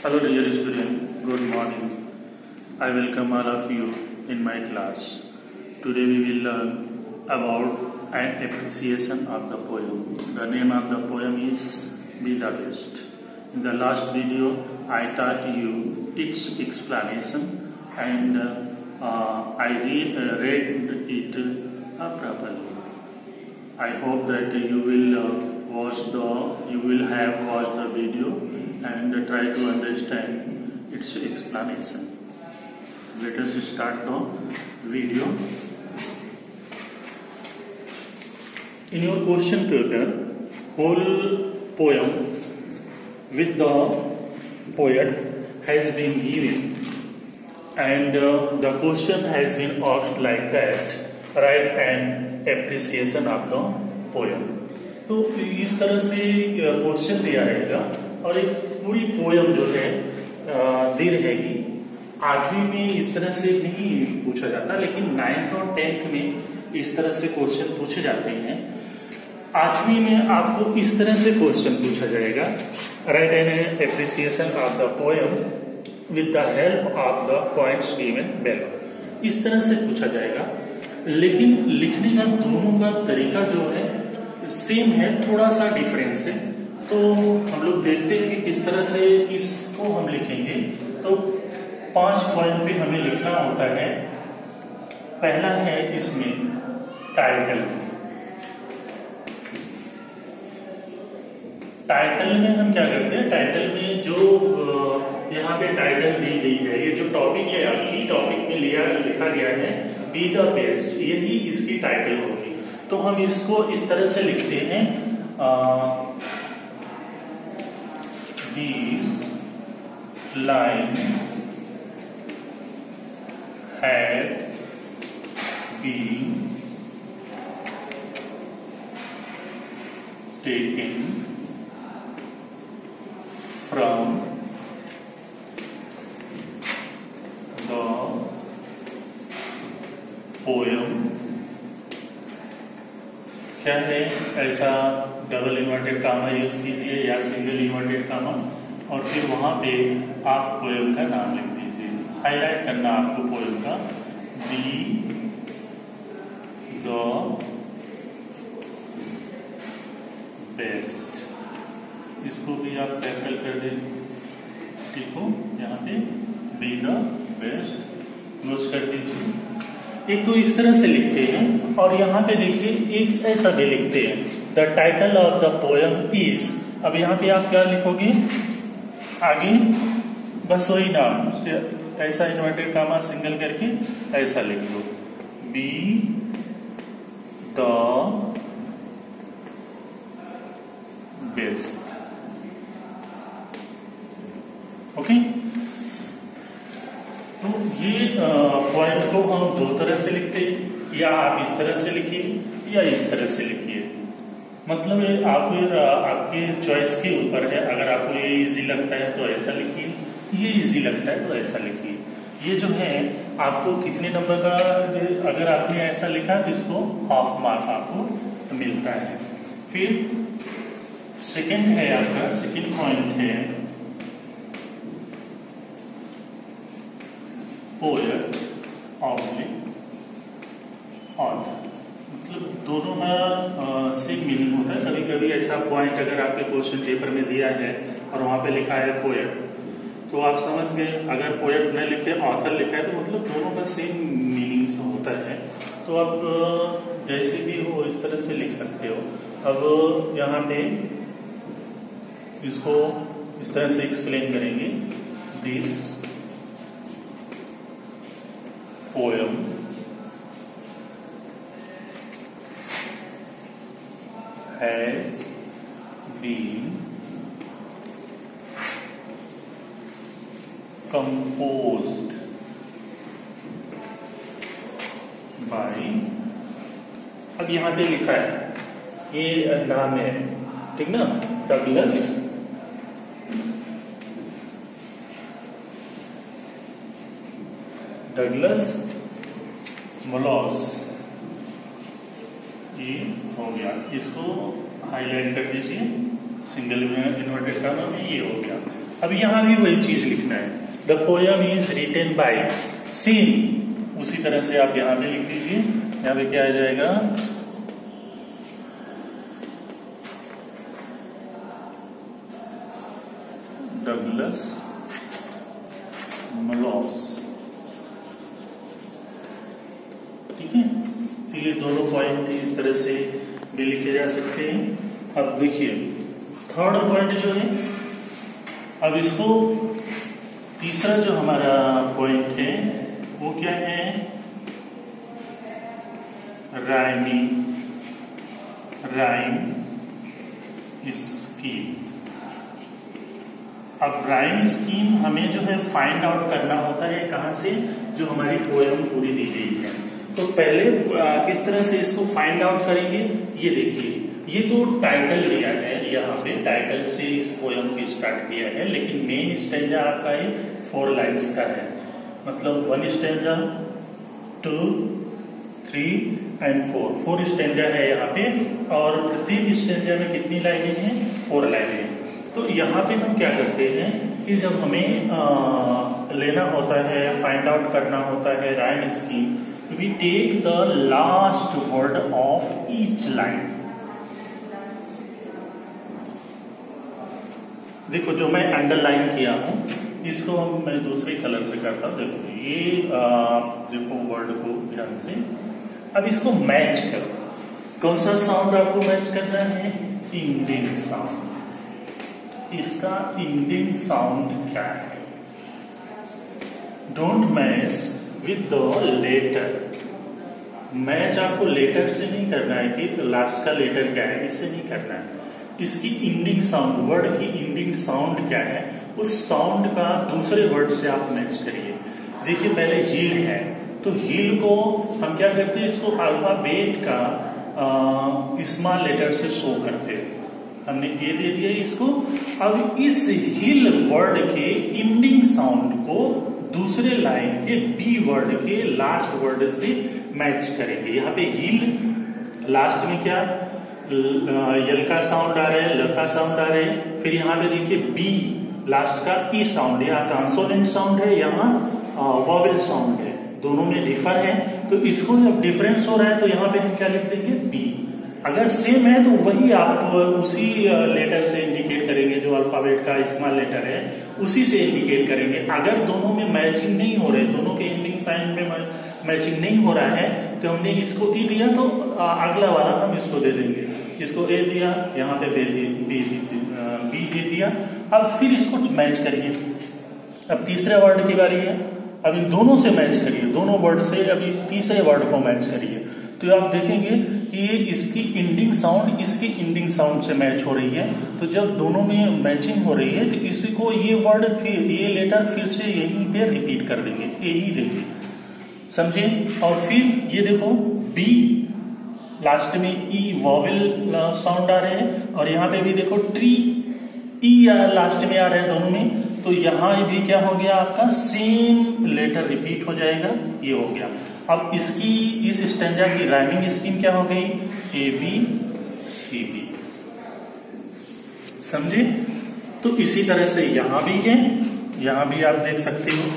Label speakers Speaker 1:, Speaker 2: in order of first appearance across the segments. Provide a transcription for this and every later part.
Speaker 1: Hello dear student, good morning. I welcome all of you in my class. Today we will learn about an appreciation of the poem. The name of the poem is Be the Best. In the last video I taught you its explanation and I read it properly. I hope that you will have watched the video and try to understand its explanation. Let us start the video. In your question paper, whole poem with the poet has been given, and the question has been asked like that: write an appreciation of the poem. तो इस तरह से question दिया रहेगा और एक पूरी poem जो है दी रहेगी। 8वीं में इस तरह से नहीं पूछा जाता, लेकिन 9th और 10th में इस तरह से क्वेश्चन पूछे जाते हैं। 8वीं में आपको इस तरह से क्वेश्चन पूछा जाएगा: right an appreciation of the poem with the help of the points given below. इस तरह से पूछा जाएगा, लेकिन लिखने का दोनों का तरीका जो है सेम है, थोड़ा सा डिफरेंस है। तो हम लोग देखते हैं कि किस तरह से इसको हम लिखेंगे। तो 5 पॉइंट पे हमें लिखना होता है। पहला है इसमें टाइटल। टाइटल में हम क्या करते हैं, टाइटल में जो यहाँ पे टाइटल दी गई है, ये जो टॉपिक है आपकी टॉपिक में लिखा गया है बी द बेस्ट, यही इसकी टाइटल होगी। तो हम इसको इस तरह से लिखते हैं, these lines have been taken from the poem। क्या है, ऐसा डबल इन्वर्टेड कामा यूज कीजिए या सिंगल इन्वर्टेड कामा, और फिर वहां पे आप पोएम का नाम लिख दीजिए। हाईलाइट करना आपको पोएम का, बी द बेस्ट। इसको भी आप टैकल कर दें, ठीक हो। यहाँ पे बी द बेस्ट क्लोज कर दीजिए। एक तो इस तरह से लिखते हैं, और यहाँ पे देखिए एक ऐसा भी लिखते हैं, the title of the poem is. अब यहाँ पे आप क्या लिखोगे आगे, बस वही नाम, ऐसा इन्वर्टेड कामा सिंगल करके ऐसा लिख लो, बी द बेस्ट। ओके, तो ये पॉइंट को हम 2 तरह से लिखते हैं, या आप इस तरह से लिखिए या इस तरह से लिखिए। मतलब आपके चॉइस के ऊपर है। अगर आपको ये इजी लगता है तो ऐसा लिखिए, ये इजी लगता है तो ऐसा लिखिए। ये जो है आपको कितने नंबर का, अगर आपने ऐसा लिखा तो इसको हाफ मार्क आपको मिलता है। फिर सेकंड है आपका, सेकंड पॉइंट है पोएट ऑथर। मतलब दोनों का सेम मीनिंग होता है। कभी कभी ऐसा पॉइंट अगर आपके क्वेश्चन पेपर में दिया है और वहां पे लिखा है पोएट, तो आप समझ गए। अगर पोएट न लिखे ऑथर लिखा है तो मतलब दोनों का सेम मीनिंग होता है। तो आप जैसे भी हो इस तरह से लिख सकते हो। अब यहाँ पे इसको इस तरह से एक्सप्लेन करेंगे, this poem has been composed by। अब यहां पे लिखा है, ये नाम है, ठीक ना, डगलस मोलॉस। ये हो गया, इसको हाईलाइट कर दीजिए, सिंगल इन्वर्टेड कामा में ये हो गया। अब यहाँ भी वही चीज लिखना है, the poem is written by same, उसी तरह से आप यहाँ पे लिख दीजिए। यहाँ पे क्या आ जाएगा, डगलस मलॉस। ठीक है, तो ये दोनों पॉइंट इस तरह से भी लिखे जा सकते हैं। अब देखिए थर्ड पॉइंट जो है, अब इसको तीसरा जो हमारा पॉइंट है वो क्या है, राइमिंग राइम स्कीम। अब राइम स्कीम हमें जो है फाइंड आउट करना होता है कहां से, जो हमारी पोयम पूरी दी गई है। तो पहले किस तरह से इसको फाइंड आउट करेंगे, ये देखिए, ये तो टाइटल दिया है, यहाँ पे टाइटल से इस पोयम को स्टार्ट किया है, लेकिन मेन स्टैंजा आपका ये 4 लाइन्स का है, मतलब 1 स्टैंजा 2 3 एंड 4 स्टैंजा है यहाँ पे, और प्रत्येक स्टैंजा में कितनी लाइनें हैं, 4 लाइनें। तो यहाँ पे हम क्या करते हैं कि जब हमें लेना होता है, फाइंड आउट करना होता है rhyme scheme, we take the last word of each line. देखो जो मैं अंडरलाइन किया हूं, इसको मैं दूसरे कलर से करता हूं। देखो ये देखो वर्ड को ध्यान से, अब इसको मैच करो। कौन सा साउंड आपको मैच करना है, इंडियन साउंड। इसका इंडियन साउंड क्या है, don't match with the letter. Match आपको लेटर से नहीं करना है कि लास्ट का लेटर क्या है, इससे नहीं करना है। इसकी इंडिंग साउंड, वर्ड की इंडिंग साउंड क्या है, उस साउंड का दूसरे वर्ड से आप मैच करिए। देखिए पहले हील है, तो हील को हम क्या करते हैं, इसको अल्फाबेट का स्मॉल लेटर से शो करते हैं। हमने ए दे दिया इसको। अब इस हील वर्ड के इंडिंग साउंड को दूसरे लाइन के बी वर्ड के लास्ट वर्ड से मैच करेंगे। यहाँ पे हील लास्ट में क्या, यल का साउंड आ रहा है, ल का साउंड आ रहा है, फिर यहाँ पे देखिए बी लास्ट का ई साउंड, यहाँ कॉन्सोनेंट साउंड है, यहाँ वॉवेल साउंड है, दोनों में डिफर है। तो इसको जब डिफरेंस हो रहा है तो यहाँ पे हम क्या लिख देंगे, बी। अगर सेम है तो वही आप उसी लेटर से इंडिकेट करेंगे, जो अल्फाबेट का स्मॉल लेटर है उसी से इंडिकेट करेंगे। अगर दोनों में मैचिंग नहीं हो रहे, दोनों के इंडिंग साइन में मैचिंग नहीं हो रहा है, तो हमने इसको ई दिया तो अगला वाला हम इसको दे देंगे। इसको ए दिया, यहाँ पे बी दे दिया। अब फिर इसको मैच करिए। अब तीसरे वर्ड की बारी है, अभी दोनों से मैच करिए, दोनों वर्ड से अभी तीसरे वर्ड को मैच करिए। तो आप देखेंगे कि ये इसकी इंडिंग साउंड इसकी इंडिंग साउंड से मैच हो रही है। तो जब दोनों में मैचिंग हो रही है तो इसी को ये वर्ड फिर ये लेटर फिर से यहीं पे रिपीट कर देंगे, यही देखिए, समझे। और फिर ये देखो बी लास्ट में ई वॉवेल साउंड आ रहे हैं, और यहाँ पे भी देखो ट्री ई लास्ट में आ रहे हैं दोनों में। तो यहाँ भी क्या हो गया, आपका सेम लेटर रिपीट हो जाएगा, ये हो गया। अब इसकी इस स्टैंजा की राइमिंग स्कीम क्या हो गई, ए बी सी बी, समझे। तो इसी तरह से यहां भी है, यहां भी आप देख सकते हो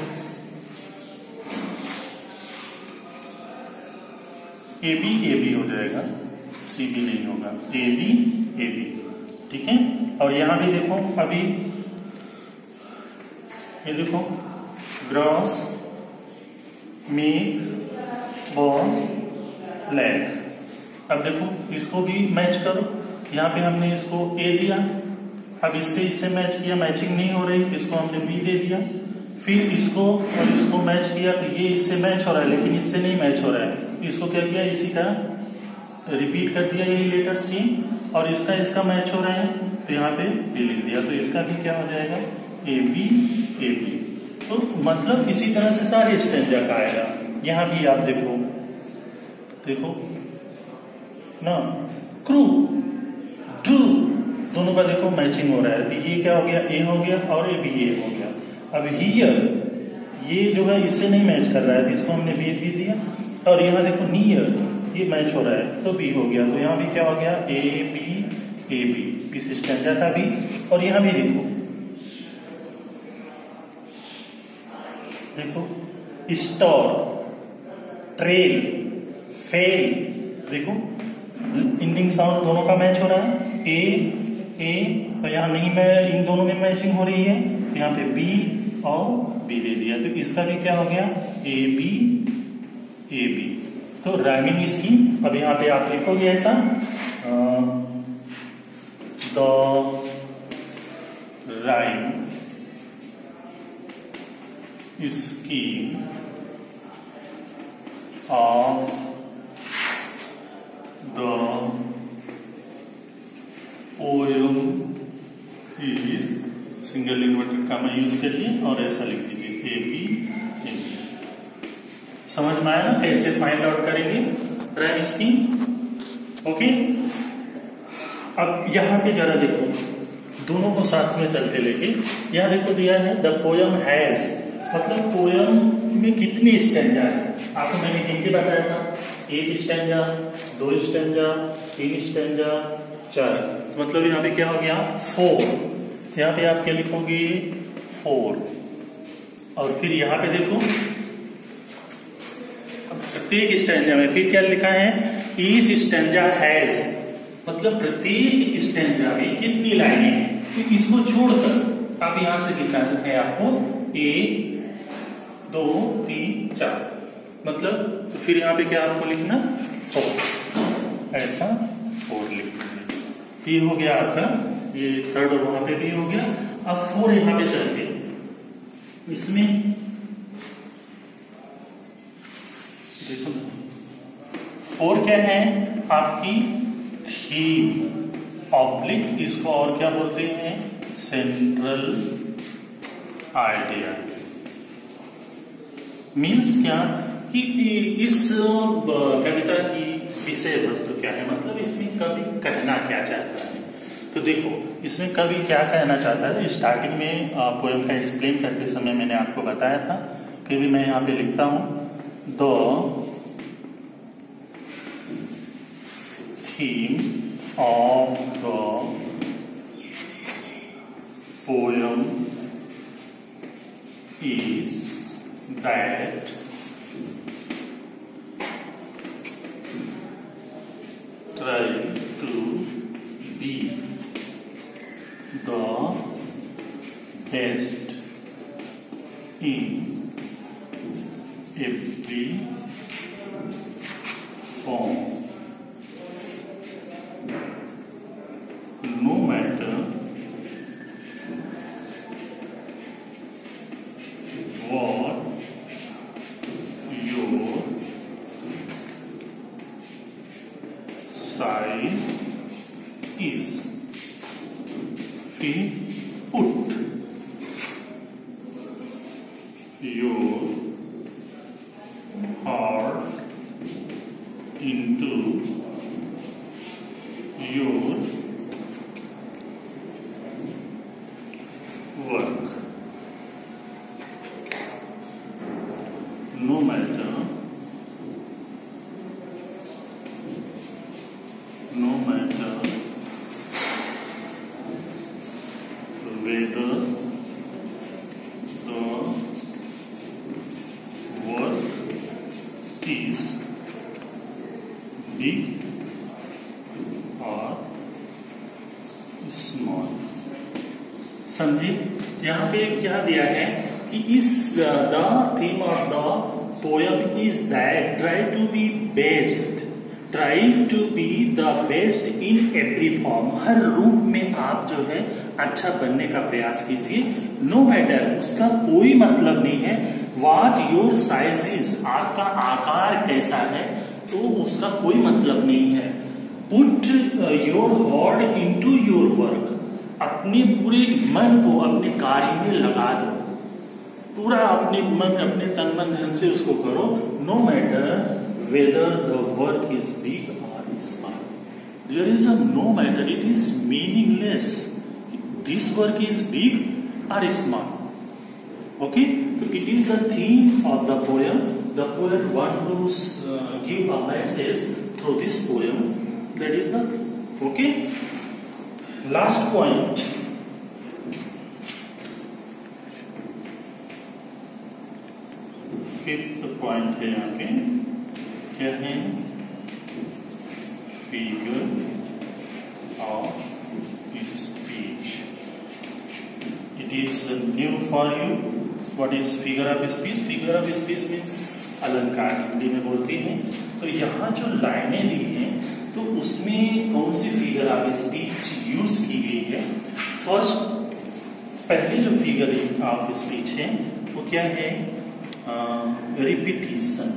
Speaker 1: ए बी हो जाएगा, सी बी नहीं होगा, ए बी, ठीक है। और यहां भी देखो, अभी ये देखो ग्रॉस मेक बॉस लैंड। अब देखो इसको भी मैच करो, यहाँ पे हमने इसको ए दिया, अब इससे मैच किया, मैचिंग नहीं हो रही, इसको हमने बी दे दिया। फिर इसको और इसको मैच किया तो ये इससे मैच हो रहा है, लेकिन इससे नहीं मैच हो रहा है। इसको क्या किया, इसी का रिपीट कर दिया, यही लेटर सी, और इसका मैच हो रहा है तो यहाँ पे बी लिख दिया। तो इसका भी क्या हो जाएगा, ए बी। तो मतलब इसी तरह से सारे स्टैंजा का आएगा। यहां भी आप देखो ना, क्रू डू दोनों का देखो मैचिंग हो रहा है। तो ये क्या हो गया, ए हो गया, और ये भी ए हो गया। अब हियर ये जो है इससे नहीं मैच कर रहा है, तो इसको हमने बी दे दिया। और यहाँ देखो नियर ये मैच हो रहा है तो बी हो गया। तो यहाँ भी क्या हो गया, ए बी, इस स्टैंजा का भी। और यहाँ भी देखो देखो, स्टोर, ट्रेल, फेल, देखो इंडिंग साउंड दोनों का मैच हो रहा है। ए तो यहाँ नहीं, मैं इन दोनों में मैचिंग हो रही है, यहाँ पे बी और बी दे दिया, तो इसका भी क्या हो गया, ए बी। तो राइमिंग स्कीम अब यहाँ पे आप लिखोगे ऐसा, the rhyme scheme of the poem is, single inverted comma use करिए और ऐसा लिख दीजिए ए बी। समझ में आया ना कैसे फाइंड आउट करेंगे राइम स्कीम। ओके, अब यहां पे जरा देखो, दोनों को साथ में चलते लेके, यहां देखो दिया है द पोयम हैज, मतलब पोयम में कितने स्टैंजा है। आपको मैंने हिंदी बताया था, 1 स्टैंजा, 2 स्टैंजा, 3 स्टैंजा, 4, मतलब यहाँ पे क्या हो गया 4। यहाँ पे आप क्या लिखोगे 4, और फिर यहाँ पे देखो प्रत्येक स्टैंजा में फिर क्या लिखा है, ईच स्टैंजा हैज, मतलब प्रत्येक स्टैंजा में कितनी लाइनें हैं, तो इसको छोड़कर आप यहां से दिखाना है आपको 1 2 3 4, मतलब तो फिर यहाँ पे क्या आपको लिखना 4, ऐसा 4 लिखना है। ये हो गया आपका, ये थर्ड, और वहां पे भी हो गया। अब 4 यहाँ पे चलते, इसमें देखो 4 क्या है आपकी थीम ऑब्लिक, इसको और क्या बोलते हैं सेंट्रल आइडिया। मीन्स क्या कि इस कविता की विषय वस्तु क्या है, मतलब इसमें कवि कहना क्या चाहता है। तो देखो इसमें कवि क्या कहना चाहता है, स्टार्टिंग में पोएम का एक्सप्लेन करते समय मैंने आपको बताया था, फिर भी मैं यहाँ पे लिखता हूं, the theme of the poem is that try to be the best in every form, no matter what your size is. Put your heart into your work. No matter whether the work is big or small. समझिए यहाँ पे क्या दिया है कि इस the theme of the poem is that try to be best, try to be the best in every form, हर रूप में आप जो है अच्छा बनने का प्रयास कीजिए। नो मैटर, उसका कोई मतलब नहीं है व्हाट योर साइज इज, आपका आकार कैसा है तो उसका कोई मतलब नहीं है। Put your heart into your work, अपने पूरे मन को अपने कार्य में लगा दो, पूरा अपने मन अपने तन मन धन से उसको करो। No matter whether the work is big और small, there is a no matter, it is meaningless this work is big or small. Okay, so it is the theme of the poem. The poet want to give a message through this poem. That is the okay. Last point. Fifth point है यहाँ पे, क्या है? Figure of speech. It is new for you. What is figure of speech? Figure of speech means अलंकार, हिंदी में बोलते हैं. तो यहाँ जो लाइनें दी हैं तो उसमें कौन सी फिगर ऑफ स्पीच यूज की गई है? फर्स्ट, पहली जो फिगर ऑफ स्पीच है वो क्या है? रिपीटिशन.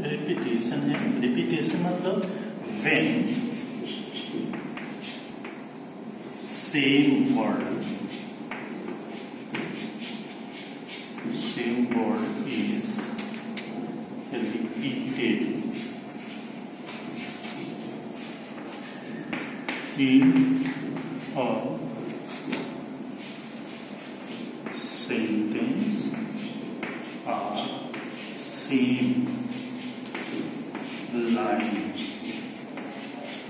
Speaker 1: रिपीटिशन है. रिपीटिशन मतलब when same word is repeated in a sentence or same line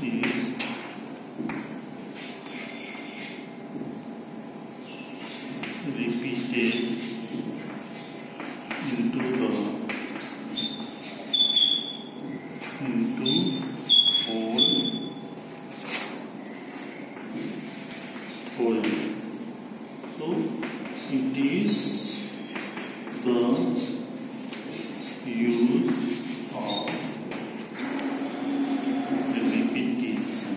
Speaker 1: is repeated into whole poem. So it is the use of repetition.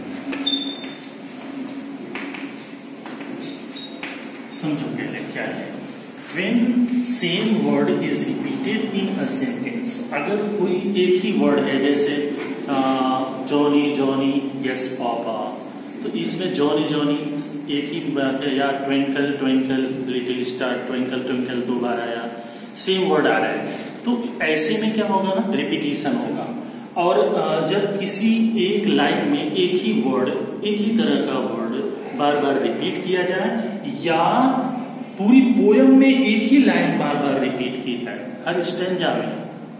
Speaker 1: समझो पहले क्या है? When same word is repeated in a sentence, अगर कोई एक ही word है, जैसे Johnny Johnny yes papa, तो इसमें जॉनी जॉनी एक ही बात है, या twinkle twinkle little star, twinkle twinkle दो बार आया, सेम वर्ड आ रहा है, तो ऐसे में क्या होगा ना? रिपीटिशन होगा. और जब किसी एक लाइन में एक ही वर्ड, एक ही तरह का वर्ड बार बार रिपीट किया जाए, या पूरी पोयम में एक ही लाइन बार बार रिपीट की जाए हर स्टैंजा में,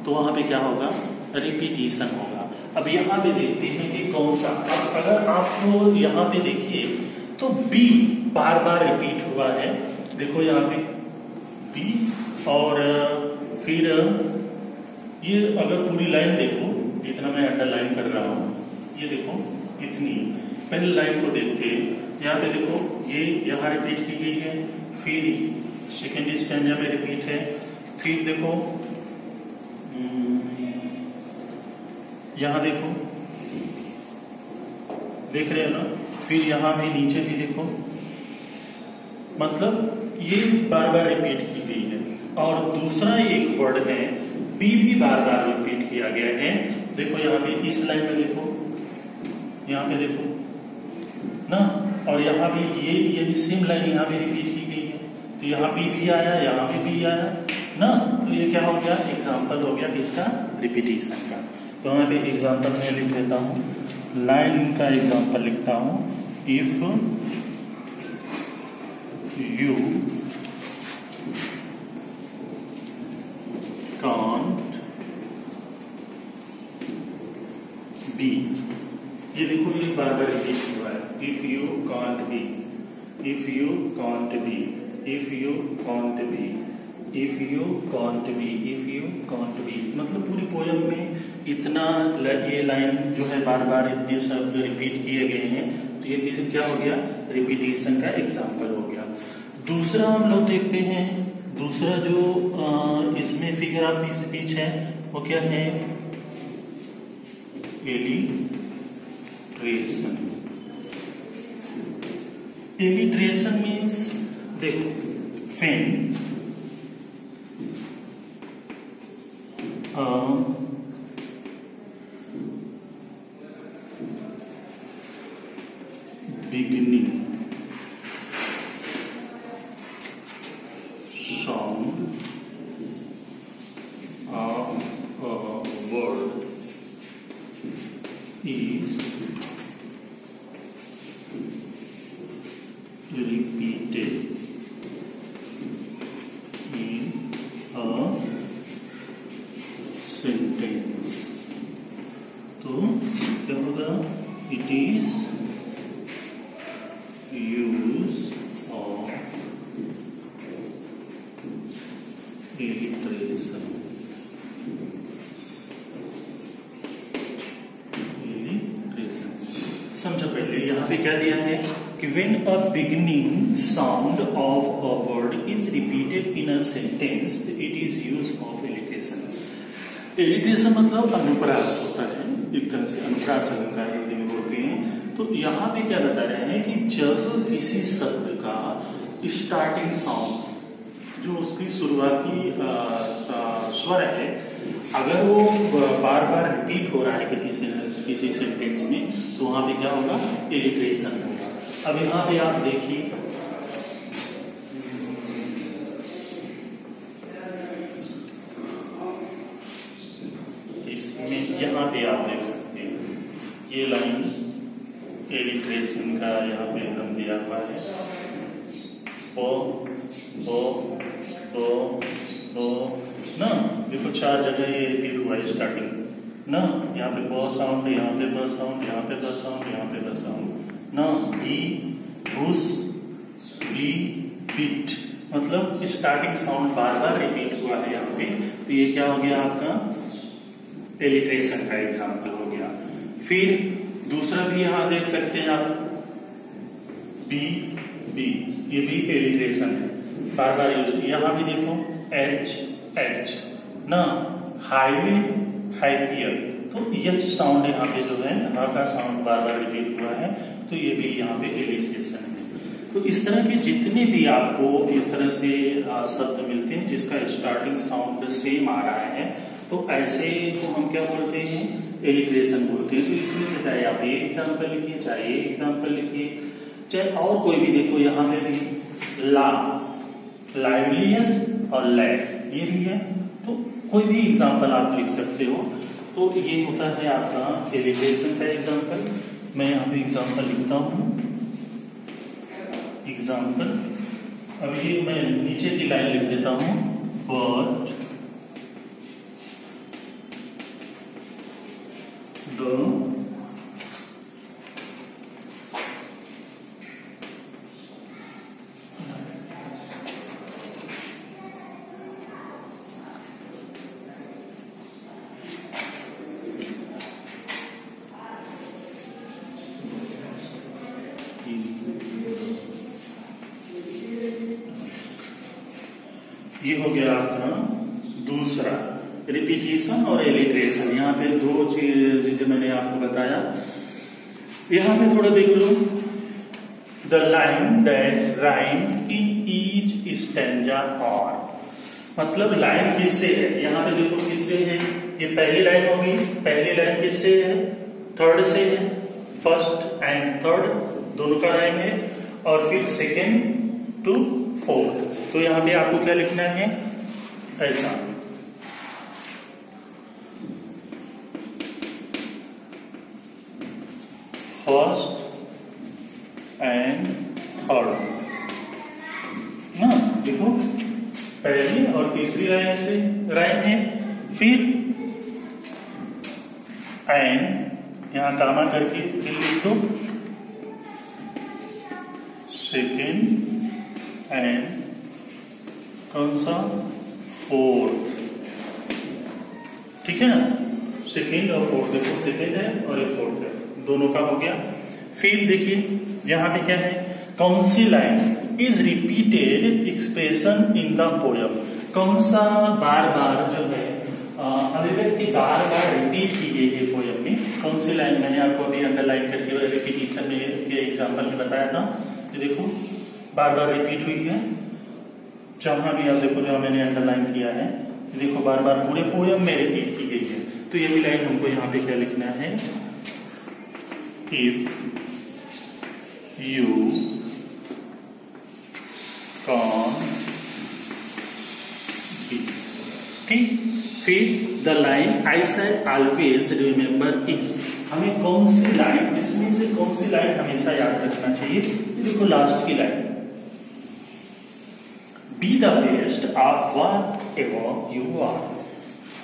Speaker 1: तो वहां पे क्या होगा? रिपीटिशन होगा. अब यहाँ पे देखते हैं कि कौन सा. अब अगर आपको यहाँ पे देखिए तो बी बार बार रिपीट हुआ है. देखो यहाँ पे बी, और फिर ये अगर पूरी लाइन देखो, जितना मैं अंडरलाइन कर रहा हूँ, ये देखो इतनी. पहले लाइन को देखते यहाँ पे देखो, ये यहाँ रिपीट की गई है, फिर सेकेंड स्टैंजा में रिपीट है, फिर देखो यहाँ देखो, देख रहे हो ना, फिर यहाँ भी नीचे भी देखो, मतलब ये बार बार रिपीट की गई है. और दूसरा एक वर्ड है बी, भी बार बार रिपीट किया गया है. देखो यहाँ पे इस लाइन में देखो, यहाँ पे देखो ना, और यहाँ भी यही सेम लाइन यहाँ भी रिपीट की गई है. तो यहाँ भी आया, यहाँ भी आया ना, तो ये क्या हो गया? एग्जाम्पल हो गया किसका? रिपीटिशन का. तो यहाँ पे एग्जाम्पल मैं लिख देता हूँ, लाइन का एग्जाम्पल लिखता हूँ. इफ यू कांट बी, ये देखो ये बार बार रिपीट हुआ है. If you can't be, if you can't be, if you can't be, if you can't be, if you can't be, मतलब पूरी पोयम में इतना ये लाइन जो है बार बार इतने शब्द रिपीट किए गए हैं, तो ये क्या हो गया? रिपीटिशन का एग्जाम्पल हो गया. दूसरा हम लोग देखते हैं, दूसरा जो इसमें फिगर ऑफ स्पीच है वो क्या है? एलिट्रेशन. एलिट्रेशन मीन्स देखो, फेन beginning sound of a word is repeated इलिट्रेशन, समझो पहले यहाँ पे क्या दिया है कि when a beginning sound of a word is repeated in a sentence it is use of alliteration। alliteration मतलब अनुप्रास होता है, एक तरह से अनुप्रास अलंकार हिंदी में बोलते हैं। तो यहाँ पे क्या बता रहे हैं कि जब किसी शब्द का स्टार्टिंग साउंड, जो उसकी शुरुआती स्वर है, अगर वो बार बार रिपीट हो रहा है किसी सेंटेंस में, तो वहां पे क्या होगा, इलिट्रेशन होगा। अब यहाँ पे आप देखिए, इसमें यहाँ पे आप देख सकते हैं ये लाइन इलिट्रेशन का यहाँ पे एकदम दिया हुआ है, ओ ओ ओ ओ ना, देखो 4 जगह ये रिपीट हुआ है स्टार्टिंग ना, यहाँ पे ब साउंड, यहाँ पे ब साउंड, यहाँ पे ब साउंड, यहाँ पे ब साउंड ना, बी बुस बी बीट, मतलब स्टार्टिंग साउंड बार बार रिपीट हुआ है यहाँ पे। तो ये क्या हो गया, आपका एलिट्रेशन का एग्जाम्पल हो गया। फिर दूसरा भी यहाँ देख सकते हैं आप, बी बी, ये भी एलिट्रेशन है, बार बार यूज। यहाँ भी देखो एच एच ना, हाईवे हाईपियर, तो एच साउंड यहाँ पे जो है, यहाँ का साउंड बार बार रिपीट हुआ है, तो ये भी यहाँ पे एलिट्रेशन है। तो इस तरह के जितने भी आपको इस तरह से शब्द मिलते हैं जिसका स्टार्टिंग साउंड सेम आ रहा है, तो ऐसे को हम क्या बोलते हैं, एलिट्रेशन बोलते हैं। तो इसमें से चाहे आप ये एग्जाम्पल लिखिए, चाहे ये एग्जाम्पल लिखिए, चाहे और कोई भी, देखो यहाँ पे भी ला, लाइवलीनेस और लैड ये भी है, तो कोई भी एग्जाम्पल आप लिख सकते हो। तो ये होता है आपका एलिट्रेशन का एग्जाम्पल। मैं यहाँ पे एग्जाम्पल लिखता हूँ, एग्जाम्पल, अब ये मैं नीचे की लाइन लिख देता हूँ, बट द ये हो गया आपका दूसरा, रिपीटिशन और एलिट्रेशन। यहाँ पे 2 चीज मैंने आपको बताया। यहाँ पे थोड़ा देख लो, the line that rhyme in each stanza और, मतलब लाइन किससे है, यहाँ पे देखो किससे है, ये पहली लाइन होगी, पहली लाइन किससे है, थर्ड से है, फर्स्ट एंड थर्ड दोनों का राइम है, और फिर सेकेंड टू फोर्थ। तो यहाँ पे आपको क्या लिखना है, ऐसा, फर्स्ट एंड थर्ड ना, देखो पहली और तीसरी लाइन से राइम है, फिर एंड यहाँ कामा करके फिर लिख दो, सेकेंड एंड कौन सा, फोर्थ, ठीक है ना, सेकेंड और फोर्थ, देखो सेकेंड है और एक फोर्थ है, दोनों का हो गया। फिर देखिए यहाँ पे क्या है, कौन सी line is repeated expression in the poem, कौन सा बार बार जो है अभिव्यक्ति बार बार रिपीट की गई है पोयम में, कौन सी लाइन, मैंने आपको अभी अंडरलाइन करके रिपीटिशन में के एग्जाम्पल में बताया था। ये देखो बार बार रिपीट हुई है, जहां भी आप देखो जहां मैंने अंडरलाइन किया है, देखो बार बार पूरे पोयम में रिपीट की गई है। तो ये भी लाइन हमको यहाँ पे क्या लिखना है, इफ यू कॉन बी, ठीक। फिर the line I shell always remember is, हमें कौन सी लाइन, इसमें से कौन सी लाइन हमेशा याद रखना चाहिए, देखो लास्ट की line, be the best of whatever you are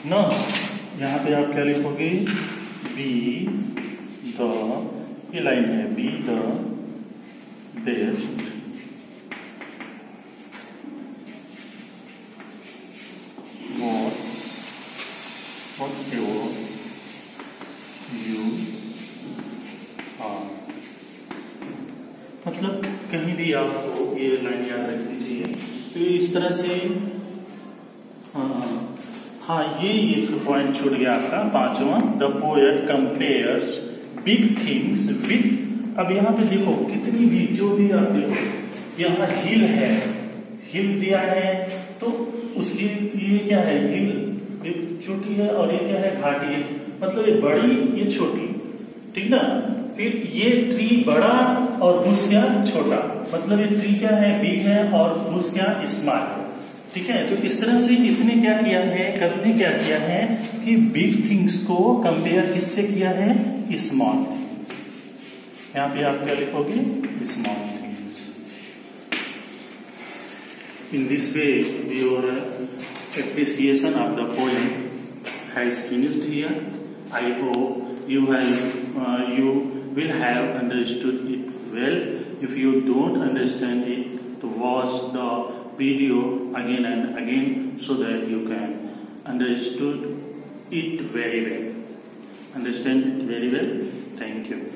Speaker 1: ना, यहाँ पे आप क्या लिखोगे, बी द, ये लाइन है, बी द बेस्ट आपको ये लाइन याद रखनी चाहिए। तो इस तरह से हाँ ये एक पॉइंट छूट गया आपका पांचवा, the poet compares big things with. अब यहाँ पे देखो कितनी भी जो भी आप देखो यहाँ हिल है, हिल दिया है तो उसकी ये क्या है, हिल एक चोटी है और ये क्या है, घाटी है, मतलब ये बड़ी ये छोटी, ठीक ना। फिर ये ट्री बड़ा और बुश क्या छोटा, मतलब ये ट्री क्या है बिग है और बुश क्या स्मॉल, ठीक है। तो इस तरह से इसने क्या किया है, कवि ने क्या किया है कि बिग थिंग्स को कंपेयर किससे किया है, स्मॉल थिंग्स। यहाँ पे आप क्या लिखोगे, small things. In this way your appreciation of the poem has finished here. I hope you will have understood it well. If you don't understand it, to watch the video again and again so that you can understand it very well. Thank you.